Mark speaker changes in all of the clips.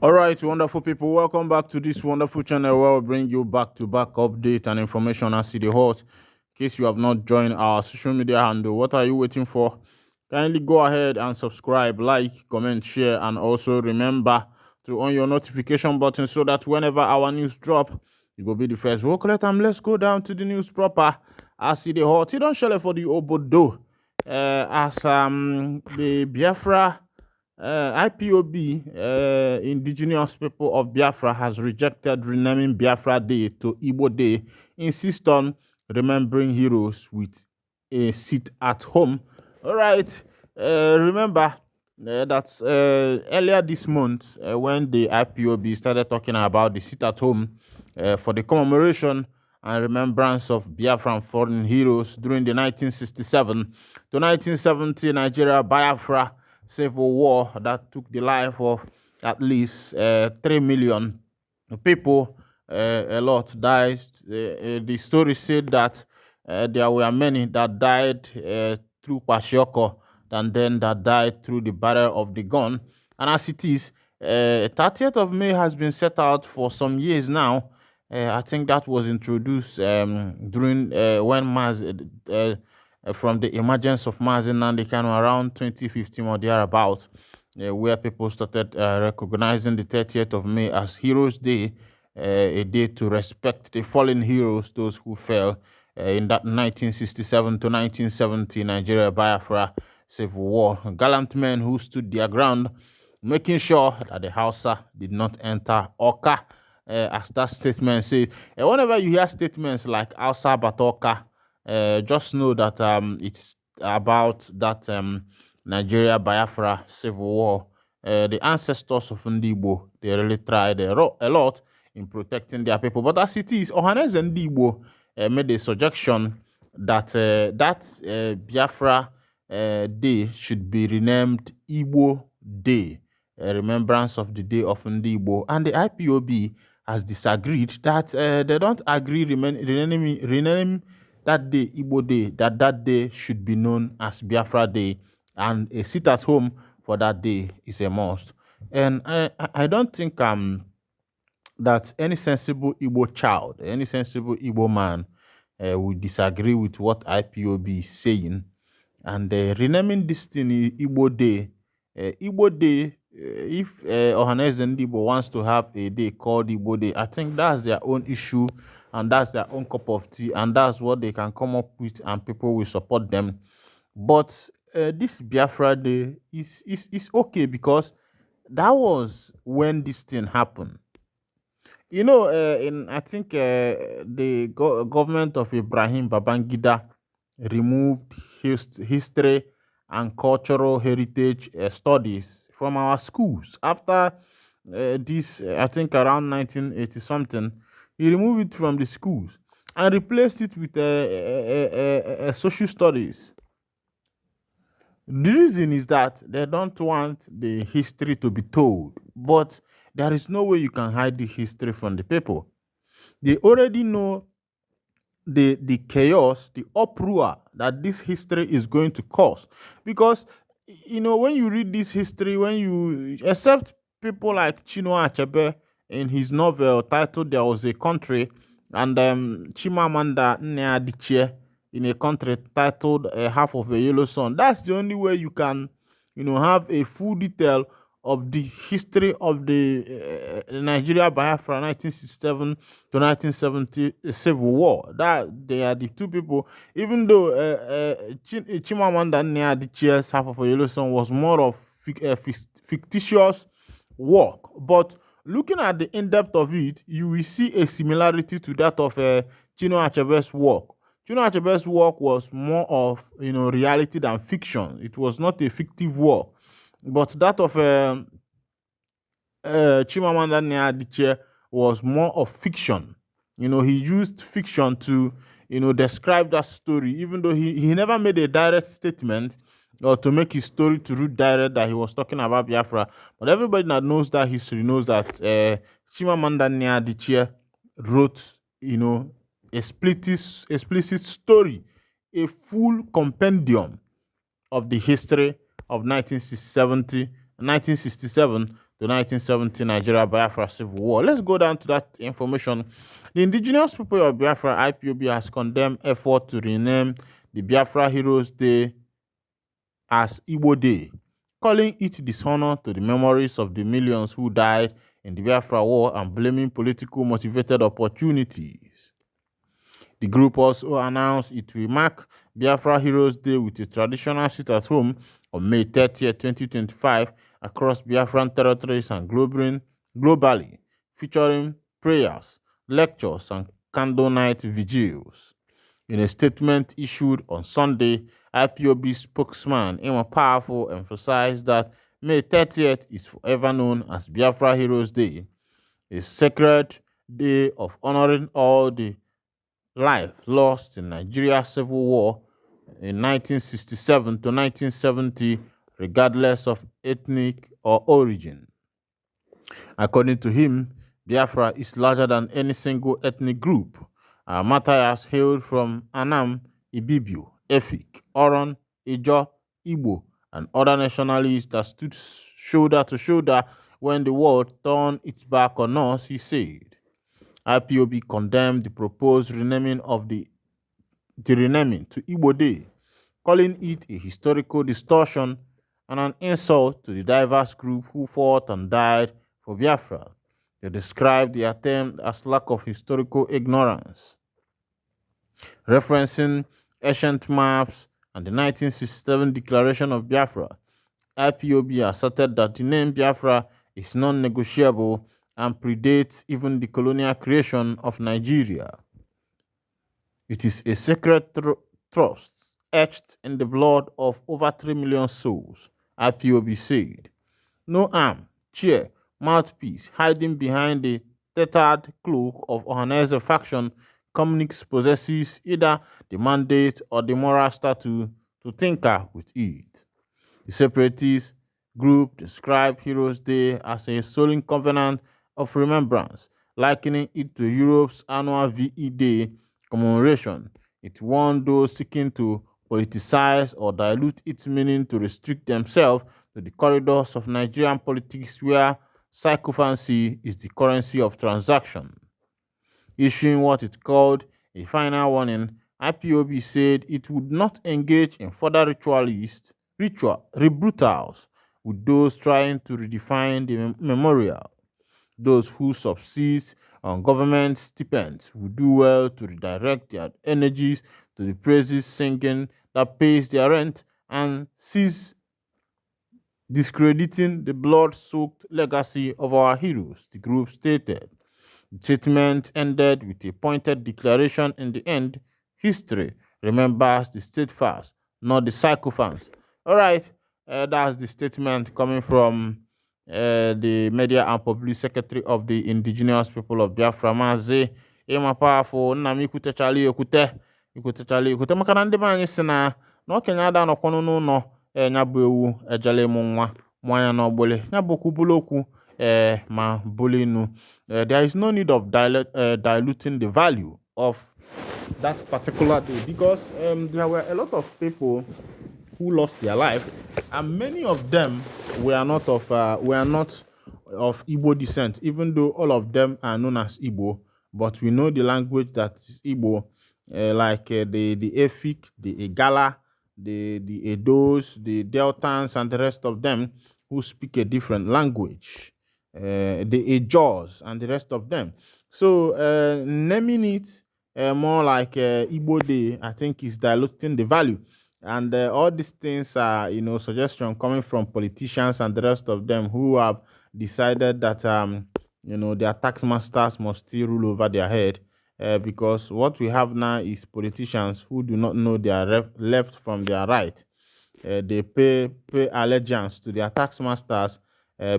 Speaker 1: All right, wonderful people, welcome back to this wonderful channel where we bring you back-to-back update and information as it hot. In case you have not joined our social media handle, what are you waiting for? Kindly go ahead and subscribe, like, comment, share, and also remember to on your notification button so that whenever our news drop, you will be the first. Well, let's go down to the news proper. As it hot, you don't share for the obodo. As the Biafra IPOB, Indigenous People of Biafra, has rejected renaming Biafra Day to Igbo Day, insist on remembering heroes with a seat at home. All right, remember that earlier this month, when the IPOB started talking about the seat at home for the commemoration and remembrance of Biafran foreign heroes during the 1967 to 1970 Nigeria Biafra civil war that took the life of at least 3 million people. A lot died. The story said that there were many that died through kwashiorkor and then that died through the barrel of the gun. And as it is, 30th of May has been set out for some years now. I think that was introduced during when from the emergence of Mazi Nnamdi Kanu around 2015 or thereabout, where people started recognizing the 30th of May as Heroes Day, a day to respect the fallen heroes, those who fell in that 1967 to 1970 Nigeria Biafra Civil War. Gallant men who stood their ground, making sure that the Hausa did not enter Oka, as that statement says. Whenever you hear statements like Hausa but Oka, just know that it's about that Nigeria Biafra Civil War. The ancestors of Ndibo, they really tried a lot in protecting their people. But as it is, Ohanes and Ndibo made a suggestion that Biafra Day should be renamed Igbo Day, a remembrance of the day of Ndibo. And the IPOB has disagreed that they don't agree renaming that day Igbo Day, that day should be known as Biafra Day, and a sit at home for that day is a must. And I don't think that any sensible Igbo child, any sensible Igbo man would disagree with what IPOB is saying. And renaming this thing Igbo Day, Igbo Day, if Ohaneze Ndibo wants to have a day called Igbo Day, I think that's their own issue and that's their own cup of tea and that's what they can come up with and people will support them. But this Biafra Day is okay because that was when this thing happened. You know, in I think the government of Ibrahim Babangida removed history and cultural heritage studies from our schools after this. I think around 1980 something, he removed it from the schools and replaced it with social studies. The reason is that they don't want the history to be told, but there is no way you can hide the history from the people. They already know the chaos, the uproar that this history is going to cause. Because when you read this history, when you accept people like Chino Achebe in his novel titled There Was a Country, and Chimamanda Adichie in a country titled Half of a Yellow Sun. That's the only way you can, have a full detail of the history of the Nigeria Biafra 1967 to 1970 Civil War. That they are the two people. Even though Chimamanda Adichie's Half of a Yellow Sun was more of fictitious work, but looking at the in-depth of it, you will see a similarity to that of Chino Achebe's work. Chino Achebe's work was more of reality than fiction. It was not a fictive work, but that of Chimamanda Adichie was more of fiction. He used fiction to describe that story, even though he never made a direct statement or to make his story to root direct that he was talking about Biafra. But everybody that knows that history knows that Chimamanda Adichie wrote, explicit story, a full compendium of the history of 1967 to 1970 Nigeria Biafra Civil War. Let's go down to that information. The indigenous people of Biafra, IPOB, has condemned effort to rename the Biafra Heroes Day as Igbo Day, calling it dishonor to the memories of the millions who died in the Biafra War and blaming political motivated opportunities. The group also announced it will mark Biafra Heroes Day with a traditional sit-at-home on May 30, 2025 across Biafran territories and globally, featuring prayers, lectures, and candle night vigils. In a statement issued on Sunday, IPOB spokesman Emma Powerful emphasized that May 30th is forever known as Biafra Heroes Day, a sacred day of honoring all the life lost in Nigeria's civil war in 1967 to 1970, regardless of ethnic or origin. According to him, Biafra is larger than any single ethnic group. Matthias hailed from Anam, Ibibio, Efik, Oron, Ijo, Igbo, and other nationalists that stood shoulder to shoulder when the world turned its back on us, he said. IPOB condemned the proposed renaming of the renaming to Igbo Day, calling it a historical distortion and an insult to the diverse group who fought and died for Biafra. They described the attempt as lack of historical ignorance. Referencing ancient maps and the 1967 Declaration of Biafra, IPOB asserted that the name Biafra is non-negotiable and predates even the colonial creation of Nigeria. It is a sacred trust etched in the blood of over 3 million souls, IPOB said. No arm, chair, mouthpiece hiding behind the tattered cloak of Ohanese faction communiques possesses either the mandate or the moral status to tinker with it. The separatist group described Heroes Day as a solemn covenant of remembrance, likening it to Europe's annual VE Day commemoration. It warned those seeking to politicize or dilute its meaning to restrict themselves to the corridors of Nigerian politics where sycophancy is the currency of transaction. Issuing what it called a final warning, IPOB said it would not engage in further rebuttals with those trying to redefine the memorial. Those who subsist on government stipends would do well to redirect their energies to the praises singing that pays their rent and cease discrediting the blood-soaked legacy of our heroes, the group stated. The statement ended with a pointed declaration in the end: history remembers the steadfast, not the sycophants. All right, that's the statement coming from the Media and Public Secretary of the Indigenous People of Biafra, Mazi Ịma Powerful. Nna m ikwutechala ekwute maka na ndị be anyị si na okenye ada nọkwanụ n'ụlọ nya bụ ewu ejele ịmụ nwa nwanya n'ọgbụlị ya bụkwu bụlụ okwu ma bụlụ inu. There is no need of diluting the value of that particular day because there were a lot of people who lost their life, and many of them were not of Igbo descent, even though all of them are known as Igbo. But we know the language that is Igbo, like the Efik, the Igala, the Edos, the Deltans, and the rest of them who speak a different language, the Ejos, and the rest of them. So naming it more like Igbo Day, I think, is diluting the value. And all these things are, suggestions coming from politicians and the rest of them who have decided that, their tax masters must still rule over their head. Because what we have now is politicians who do not know their left from their right. They pay allegiance to their tax masters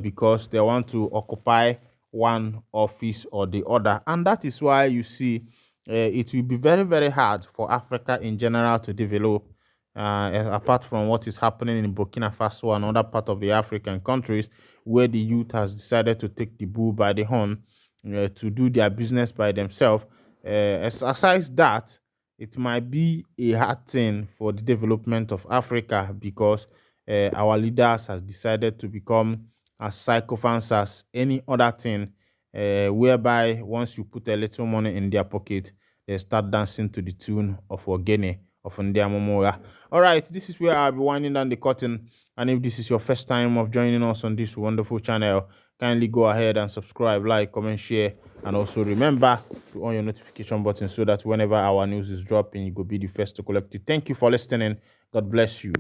Speaker 1: because they want to occupy one office or the other. And that is why you see it will be very, very hard for Africa in general to develop, apart from what is happening in Burkina Faso and other part of the African countries where the youth has decided to take the bull by the horn to do their business by themselves. Aside that, it might be a hard thing for the development of Africa because our leaders has decided to become as sycophants as any other thing, whereby once you put a little money in their pocket, they start dancing to the tune of Ogene of Ndiamomora. All right, this is where I'll be winding down the curtain. And if this is your first time of joining us on this wonderful channel, kindly go ahead and subscribe, like, comment, share, and also remember to on your notification button so that whenever our news is dropping, you will be the first to collect it. Thank you for listening. God bless you.